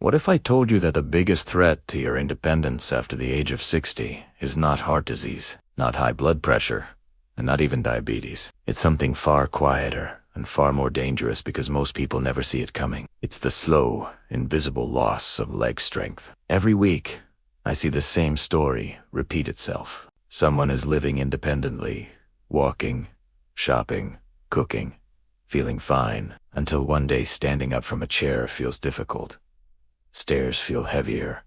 What if I told you that the biggest threat to your independence after the age of 60 is not heart disease, not high blood pressure, and not even diabetes? It's something far quieter and far more dangerous because most people never see it coming. It's the slow, invisible loss of leg strength. Every week, I see the same story repeat itself. Someone is living independently, walking, shopping, cooking, feeling fine, until one day standing up from a chair feels difficult. Stairs feel heavier.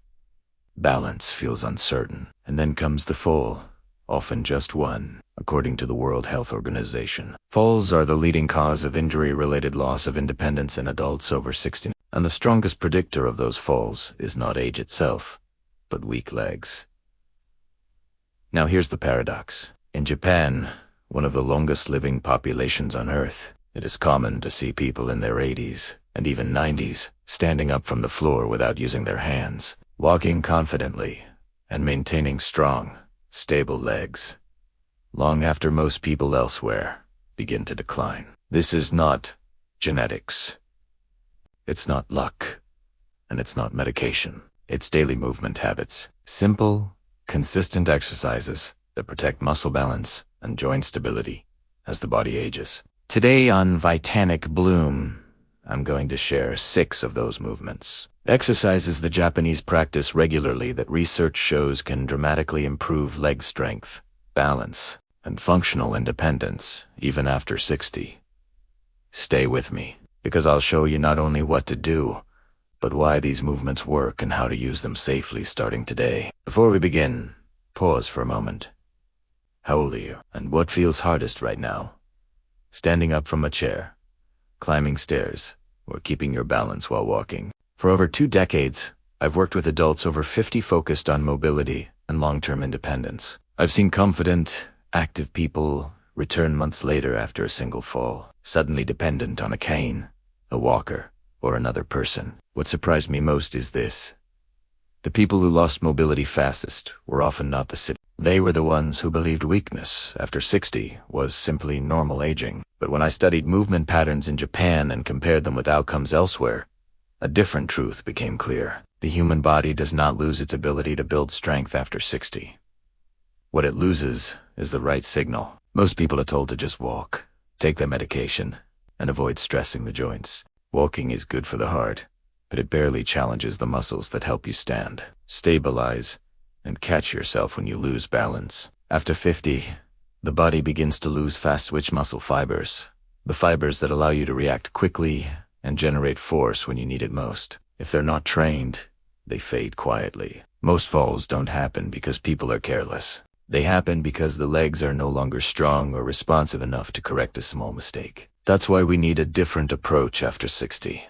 Balance feels uncertain. And then comes the fall, often just one, according to the World Health Organization. Falls are the leading cause of injury-related loss of independence in adults over 60, and the strongest predictor of those falls is not age itself, but weak legs. Now here's the paradox. In Japan, one of the longest-living populations on Earth, it is common to see people in their 80s and even 90s standing up from the floor without using their hands, walking confidently, and maintaining strong, stable legs, long after most people elsewhere begin to decline. This is not genetics. It's not luck. And it's not medication. It's daily movement habits. Simple, consistent exercises that protect muscle balance and joint stability as the body ages. Today on Vitanic Bloom, I'm going to share 6 of those movements. Exercises the Japanese practice regularly that research shows can dramatically improve leg strength, balance, and functional independence even after 60. Stay with me, because I'll show you not only what to do, but why these movements work and how to use them safely starting today. Before we begin, pause for a moment. How old are you? And what feels hardest right now? Standing up from a chair, climbing stairs, or keeping your balance while walking. For over 2 decades, I've worked with adults over 50 focused on mobility and long-term independence. I've seen confident, active people return months later after a single fall, suddenly dependent on a cane, a walker, or another person. What surprised me most is this. The people who lost mobility fastest were often not the sick. They were the ones who believed weakness after 60 was simply normal aging. But when I studied movement patterns in Japan and compared them with outcomes elsewhere, a different truth became clear. The human body does not lose its ability to build strength after 60. What it loses is the right signal. Most people are told to just walk, take their medication, and avoid stressing the joints. Walking is good for the heart, but it barely challenges the muscles that help you stand, stabilize, and catch yourself when you lose balance. After 50, the body begins to lose fast-twitch muscle fibers, the fibers that allow you to react quickly and generate force when you need it most. If they're not trained, they fade quietly. Most falls don't happen because people are careless. They happen because the legs are no longer strong or responsive enough to correct a small mistake. That's why we need a different approach after 60.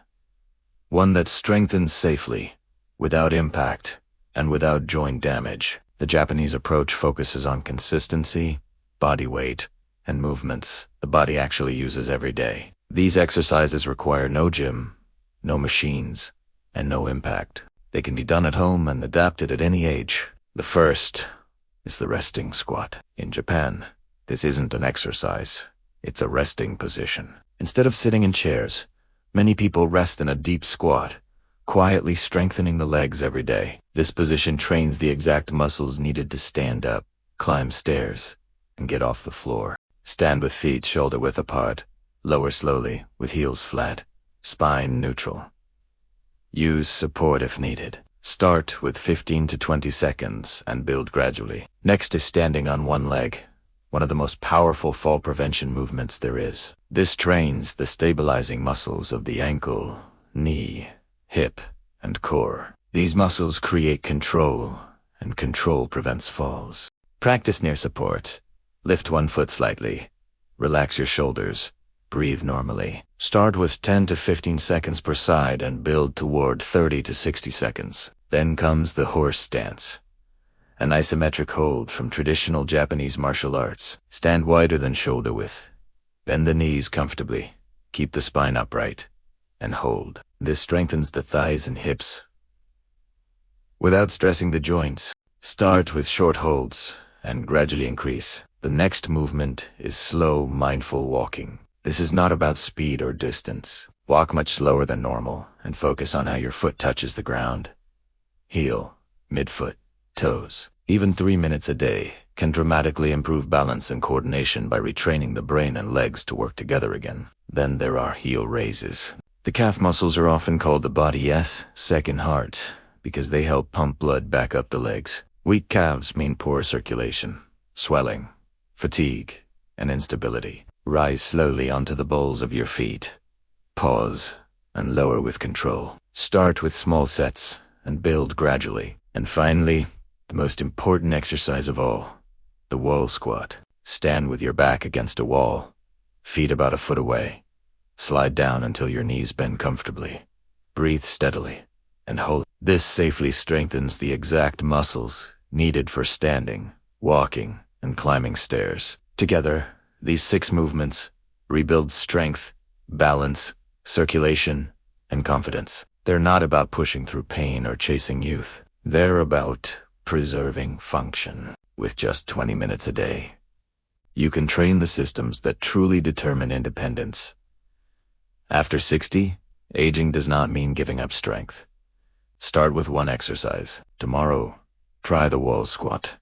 One that strengthens safely, without impact, and without joint damage. The Japanese approach focuses on consistency, body weight, and movements the body actually uses every day. These exercises require no gym, no machines, and no impact. They can be done at home and adapted at any age. The first is the resting squat. In Japan, this isn't an exercise. It's a resting position. Instead of sitting in chairs, many people rest in a deep squat, quietly strengthening the legs every day. This position trains the exact muscles needed to stand up, climb stairs, and get off the floor. Stand with feet shoulder-width apart. Lower slowly, with heels flat, spine neutral. Use support if needed. Start with 15 to 20 seconds and build gradually. Next is standing on one leg, one of the most powerful fall prevention movements there is. This trains the stabilizing muscles of the ankle, knee, hip, and core. These muscles create control, and control prevents falls. Practice near support. Lift one foot slightly. Relax your shoulders. Breathe normally. Start with 10 to 15 seconds per side and build toward 30 to 60 seconds. Then comes the horse stance, an isometric hold from traditional Japanese martial arts. Stand wider than shoulder width. Bend the knees comfortably. Keep the spine upright. And hold. This strengthens the thighs and hips without stressing the joints. Start with short holds and gradually increase. The next movement is slow, mindful walking. This is not about speed or distance. Walk much slower than normal and focus on how your foot touches the ground. Heel, midfoot, toes. Even 3 minutes a day can dramatically improve balance and coordination by retraining the brain and legs to work together again. Then there are heel raises. The calf muscles are often called the body's second heart because they help pump blood back up the legs. Weak calves mean poor circulation, swelling, fatigue, and instability. Rise slowly onto the balls of your feet. Pause and lower with control. Start with small sets and build gradually. And finally, the most important exercise of all, the wall squat. Stand with your back against a wall, feet about a foot away. Slide down until your knees bend comfortably. Breathe steadily and hold. This safely strengthens the exact muscles needed for standing, walking, and climbing stairs. Together, these 6 movements rebuild strength, balance, circulation, and confidence. They're not about pushing through pain or chasing youth. They're about preserving function. With just 20 minutes a day, you can train the systems that truly determine independence. After 60, aging does not mean giving up strength. Start with 1 exercise. Tomorrow, try the wall squat.